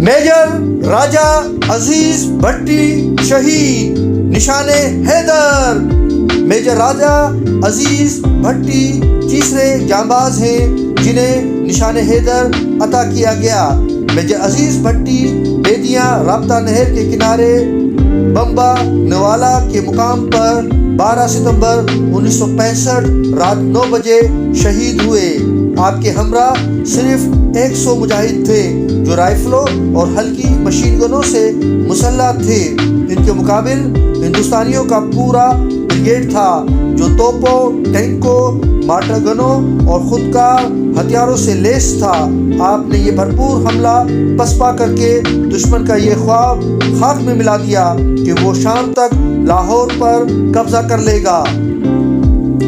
Major راجہ عزیز بھٹی شہید، نشان Haider. Major راجہ عزیز بھٹی تیسرے جانباز ہیں جنہیں نشان حیدر عطا کیا گیا۔ میجر عزیز بھٹی بیدیاں رابطہ نہر کے کنارے بمبا نوالا کے مقام پر 12 ستمبر 1965 رات 9 بجے شہید ہوئے۔ آپ کے ہمراہ صرف 100 مجاہد تھے جو رائفلوں اور ہلکی مشین گنوں سے مسلح تھے۔ ان کے مقابل ہندوستانیوں کا پورا بریگیڈ تھا جو توپوں، ٹینکوں، مارٹر گنوں اور خودکار ہتھیاروں سے لیس تھا۔ آپ نے یہ بھرپور حملہ پسپا کر کے دشمن کا یہ خواب خاک میں ملا دیا کہ وہ شام تک لاہور پر قبضہ کر لے گا۔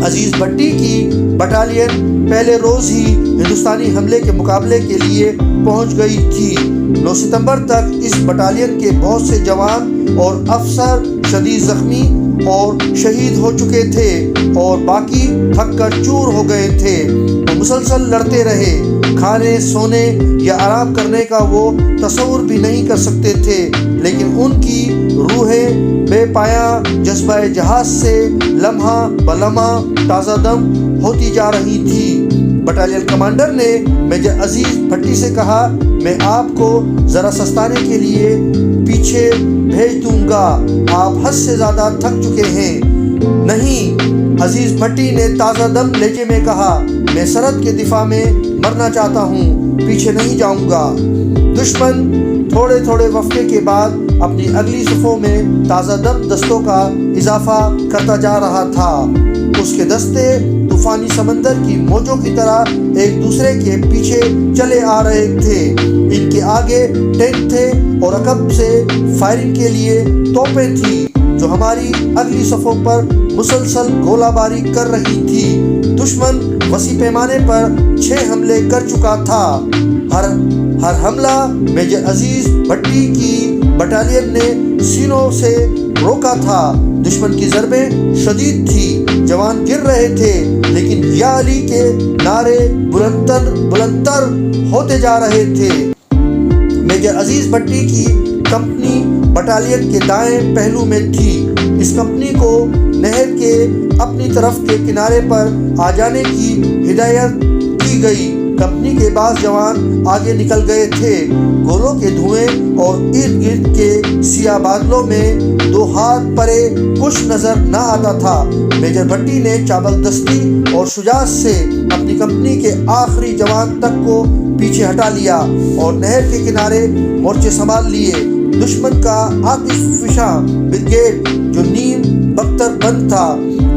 عزیز بھٹی کی بٹالین پہلے روز ہی ہندوستانی حملے کے مقابلے کے لیے پہنچ گئی تھی۔ 9 ستمبر تک اس بٹالین کے بہت سے جوان اور افسر شدید زخمی اور شہید ہو چکے تھے اور باقی تھک کر چور ہو گئے تھے۔ وہ مسلسل لڑتے رہے، کھانے، سونے یا آرام کرنے کا وہ تصور بھی نہیں کر سکتے تھے، لیکن ان کی روحیں بے پایاں جذبہ جہاد سے لمحہ بلمحہ تازہ دم ہوتی جا رہی تھی۔ بٹالین کمانڈر نے میجر عزیز بھٹی سے کہا، میں آپ کو ذرا سستانے کے لیے پیچھے بھیج دوں گا، آپ حد سے زیادہ تھک چکے ہیں۔ نہیں، عزیز بھٹی نے تازہ دم لہجے میں کہا، میں سرحد کے دفاع میں مرنا چاہتا ہوں، پیچھے نہیں جاؤں گا۔ دشمن تھوڑے تھوڑے وقفے کے بعد اپنی اگلی صفوں میں تازہ دم دستوں کا اضافہ کرتا جا رہا تھا۔ اس کے دستے طوفانی سمندر کی موجوں کی طرح ایک دوسرے کے پیچھے چلے آ رہے تھے۔ ان کے آگے ٹینک تھے اور عقب سے فائرنگ کے لیے توپیں تھیں جو ہماری اگلی صفوں پر مسلسل گولہ باری کر رہی تھی۔ دشمن وسیع پیمانے پر 6 حملے کر چکا تھا۔ ہر حملہ میجر عزیز بھٹی کی بٹالین نے سینوں سے روکا تھا۔ دشمن کی ضربیں شدید تھی، جوان گر رہے تھے، لیکن یا علی کے نعرے بلندتر ہوتے جا رہے تھے۔ میجر عزیز بھٹی کی کمپنی بٹالین کے دائیں پہلو میں تھی۔ اس کمپنی کو نہر کے اپنی طرف کے کنارے پر آ جانے کی ہدایت کی گئی۔ کمپنی کے بعض جوان آگے نکل گئے تھے۔ گولوں کے دھوئیں اور ارد گرد کے سیاہ بادلوں میں 2 ہاتھ پرے کچھ نظر نہ آتا تھا۔ میجر بھٹی نے چابکدستی اور شجاعت سے اپنی کمپنی کے آخری جوان تک کو پیچھے ہٹا لیا اور نہر کے کنارے مورچے سنبھال لیے۔ دشمن کا آتش فشاں بریگیڈ جو نیم بختر بند تھا،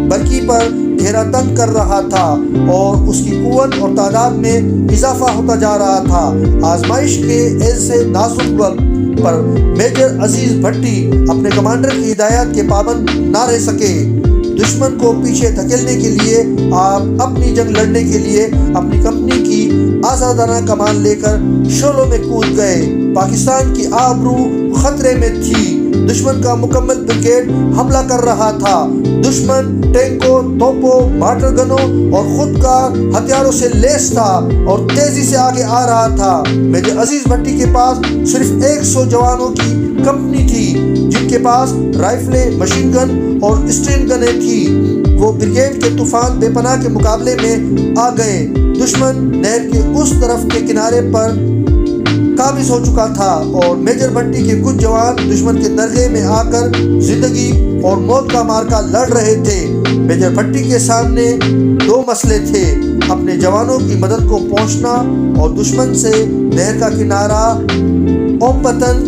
برکی پر گھیرا تنگ کر رہا تھا اور اس کی قوت اور تعداد میں اضافہ ہوتا جا رہا تھا۔ آزمائش کے ایسے نازک وقت پر میجر عزیز بھٹی اپنے کمانڈر کی ہدایات کے پابند نہ رہ سکے۔ دشمن کو پیچھے دھکیلنے کے لیے آپ اپنی جنگ لڑنے کے لیے اپنی کمپنی کی آزادانہ کمان لے کر شعلوں میں کود گئے۔ پاکستان کی آبرو خطرے میں تھی۔ دشمن کا مکمل بریگیڈ حملہ کر رہا تھا۔ دشمن ٹینکوں، توپوں، مارٹر گنوں اور خودکار ہتھیاروں سے لیس تھا اور تیزی سے آگے آ رہا تھا۔ میجر عزیز بھٹی کے پاس صرف 100 جوانوں کی کمپنی تھی جن کے پاس رائفلیں، مشین گن اور اسٹرین گنیں تھیں۔ وہ بریگیڈ کے طوفان بے پناہ کے مقابلے میں آ گئے۔ دشمن نہر کے اس طرف کے کنارے پر قابض ہو چکا تھا اور میجر بھٹی کے کچھ جوان دشمن کے درگاہ میں آ کر زندگی اور موت کا مارکا لڑ رہے تھے۔ میجر بھٹی کے سامنے 2 مسئلے تھے، اپنے جوانوں کی مدد کو پہنچنا اور دشمن سے نہر کا کنارہ اوپتن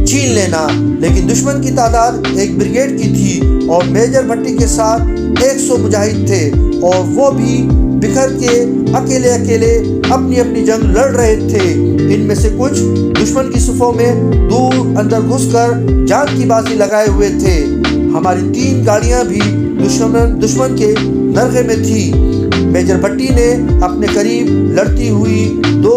چھین لینا۔ لیکن دشمن کی تعداد ایک بریگیڈ کی تھی اور میجر بھٹی کے ساتھ 100 مجاہد تھے اور وہ بھی بکھر کے اکیلے اپنی جنگ لڑ رہے تھے۔ ان میں سے کچھ دشمن کی صفوں میں دور اندر گھس کر جان کی بازی لگائے ہوئے تھے۔ ہماری 3 گاڑیاں بھی دشمن کے نرغے میں تھی۔ میجر بھٹی نے اپنے قریب لڑتی ہوئی 2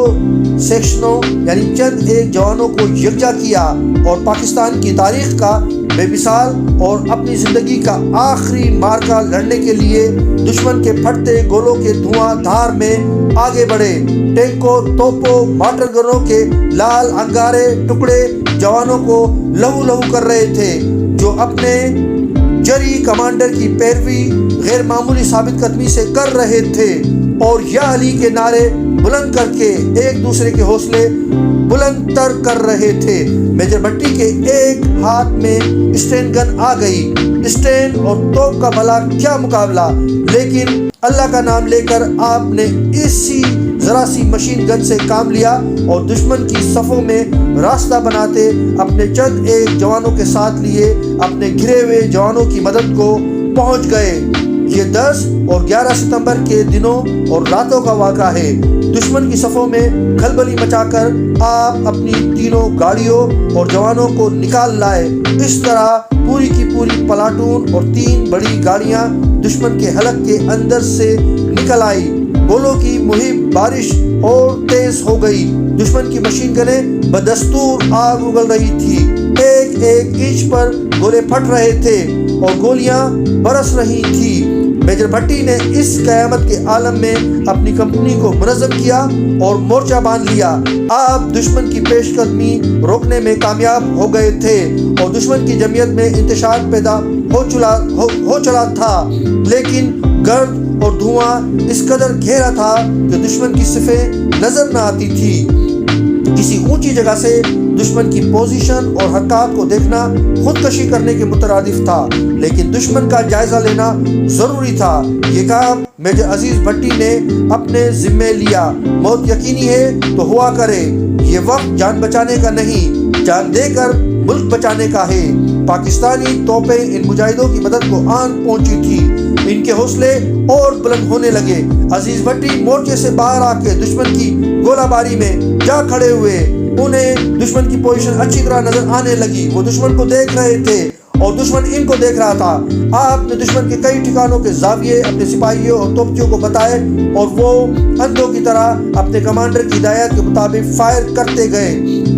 سیکشنوں یعنی چند ایک جوانوں کو یکجا کیا اور پاکستان کی تاریخ کا بے مثال اور اپنی زندگی کا آخری معرکہ لڑنے کے لیے دشمن کے پھٹتے گولوں کے دھواں دھار میں آگے بڑھے۔ ٹینکوں، توپوں، مارٹر گنوں کے لال انگارے ٹکڑے جوانوں کو لہو لہو کر رہے تھے، جو اپنے جری کمانڈر کی پیروی غیر معمولی ثابت قدمی سے کر رہے تھے اور یا علی کے نعرے بلند کر کے ایک دوسرے کے حوصلے بلند تر کر رہے تھے۔ میجر بھٹی کے ایک ہاتھ میں اسٹین گن آ گئی۔ اسٹین اور توپ کا بھلا کیا مقابلہ، لیکن اللہ کا نام لے کر آپ نے اسی ذرا سی مشین گن سے کام لیا اور دشمن کی صفوں میں راستہ بناتے اپنے چند ایک جوانوں کے ساتھ لیے اپنے گھرے ہوئے جوانوں کی مدد کو پہنچ گئے۔ یہ 10 اور 11 ستمبر کے دنوں اور راتوں کا واقعہ ہے۔ دشمن کی صفوں میں کھلبلی مچا کر آپ اپنی تینوں گاڑیوں اور جوانوں کو نکال لائے۔ اس طرح پوری کی پوری پلاٹون اور 3 بڑی گاڑیاں دشمن کے حلق کے اندر سے نکل آئی۔ گولوں کی مہم بارش اور تیز ہو گئی۔ دشمن کی مشین گنیں بدستور آگ اگل رہی تھی۔ ایک ایک انچ پر گولے پھٹ رہے تھے اور گولیاں برس رہی تھی۔ میجر بھٹی نے اس قیامت کے عالم میں اپنی کمپنی کو منظم کیا اور مورچہ باندھ لیا۔ آپ دشمن کی پیش قدمی روکنے میں کامیاب ہو گئے تھے اور دشمن کی جمعیت میں انتشار پیدا ہو چلا تھا، لیکن گرد اور دھواں اس قدر گھیرا تھا کہ دشمن کی صفیں نظر نہ آتی تھی۔ کسی اونچی جگہ سے دشمن کی پوزیشن اور حرکات کو دیکھنا خودکشی کرنے کے مترادف تھا، لیکن دشمن کا جائزہ لینا ضروری تھا۔ یہ کام میجر عزیز بھٹی نے اپنے ذمے لیا۔ موت یقینی ہے تو ہوا کرے، یہ وقت جان بچانے کا نہیں، جان دے کر ملک بچانے کا ہے۔ پاکستانی توپیں ان مجاہدوں کی مدد کو آن پہنچی تھی۔ ان کے حوصلے اور بلند ہونے لگے۔ عزیز بھٹی مورچے سے باہر آ کے دشمن کی گولہ باری میں جا کھڑے ہوئے۔ انہیں دشمن کی پوزیشن اچھی طرح نظر آنے لگی۔ وہ دشمن کو دیکھ رہے تھے اور دشمن ان کو دیکھ رہا تھا۔ آپ نے دشمن کے کئی ٹھکانوں کے زاویے اپنے سپاہیوں اور توپچیوں کو بتائے اور وہ اندھوں کی طرح اپنے کمانڈر کی ہدایت کے مطابق فائر کرتے گئے۔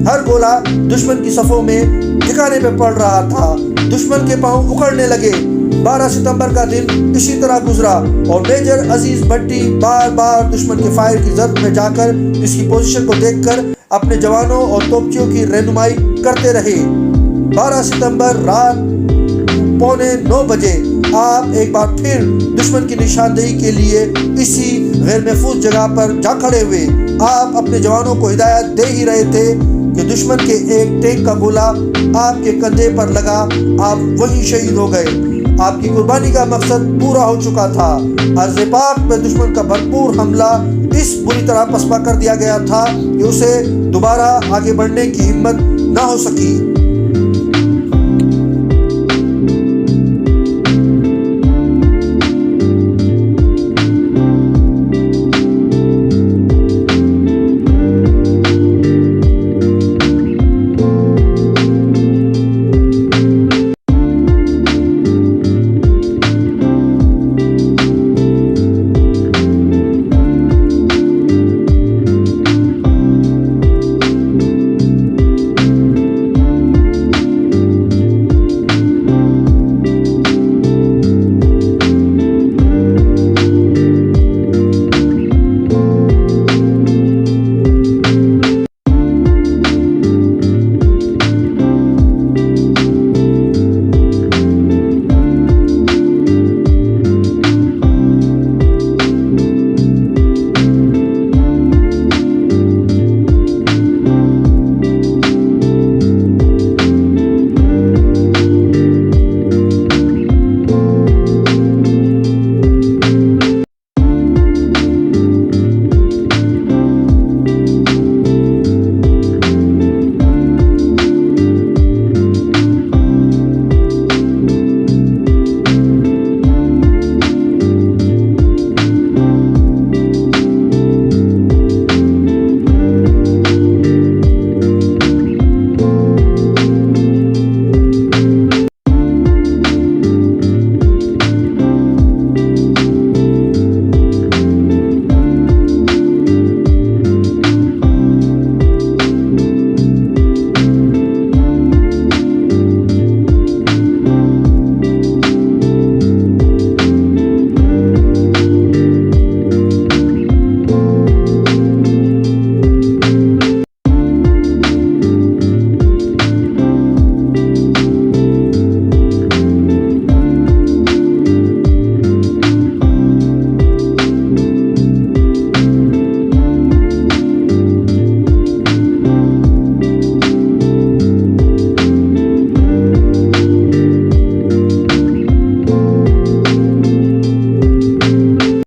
ہر گولہ دشمن کی صفوں میں ٹھکانے پہ پڑ رہا تھا۔ دشمن کے پاؤں اکھڑنے لگے۔ 12 ستمبر کا دن اسی طرح گزرا اور میجر عزیز بھٹی بار بار دشمن کے فائر کی زد میں جا کر اس کی پوزیشن کو دیکھ کر اپنے جوانوں اور توپچیوں کی رہنمائی کرتے رہے۔ 12 ستمبر رات 8:45 بجے آپ ایک بار پھر دشمن کی نشاندہی کے لیے اسی غیر محفوظ جگہ پر جا کھڑے ہوئے۔ آپ اپنے جوانوں کو ہدایت دے ہی رہے تھے کہ دشمن کے ایک ٹینک کا گولہ آپ کے کندھے پر لگا، آپ وہیں شہید ہو گئے۔ آپ کی قربانی کا مقصد پورا ہو چکا تھا۔ ارض پاک پہ دشمن کا بھرپور حملہ اس بری طرح پسپا کر دیا گیا تھا کہ اسے دوبارہ آگے بڑھنے کی ہمت نہ ہو سکی۔